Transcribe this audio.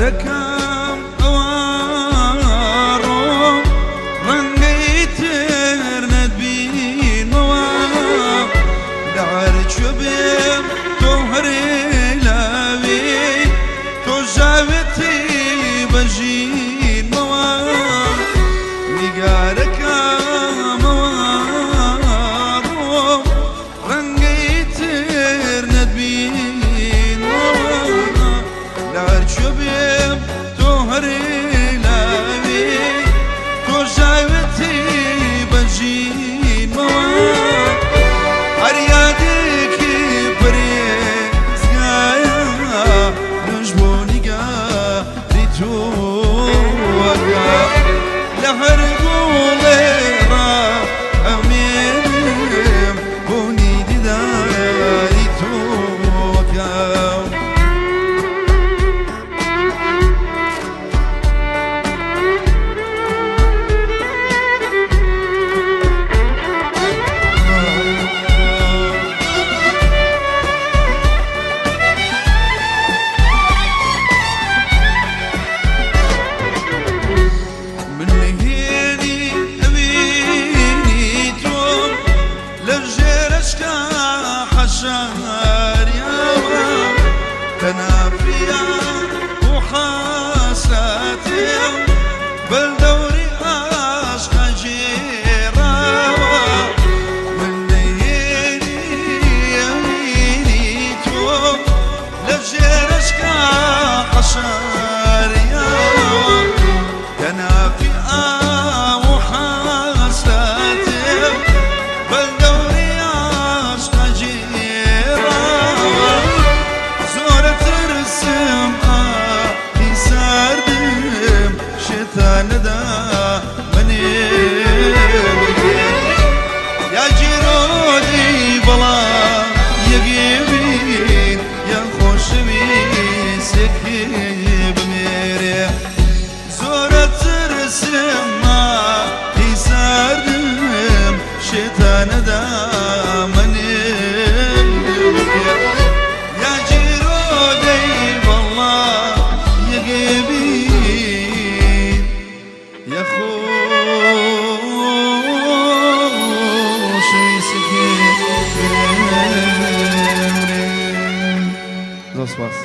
نگارەکەم ئەوارۆم ڕەنگەی تر نەتبینەوە دەعرچۆ بێم تۆ هەرێ لاوێ تۆ ژاوێتی بەژینەوە نگارەکەم ئەوارۆم ڕەنگەی تر نەتبینەوە دەعرچۆ بێم تۆ هەرێ لاوێ تۆ ژاوێتی بەژینەوە هەر یادێکی پرێزگایە نوێژ بۆ نیگاری تۆوەکە لە هەر گوڵێ ڕائەمێنم بۆنی دیداری تۆوەکە تنافيا وحاساتي بالدوري عشق جيرا من يهيني يميني توم لجيرشك حشاريا تنافيا وحاساتي بالدوري عشق جيرا شتاندا مني يا جيرودي بلا يجيبين يا خوش بيسكي بميري زورة رسم ما يسردم شتاندا مني يا جيرودي بلا يجيبين يا خوش سكين. Spas.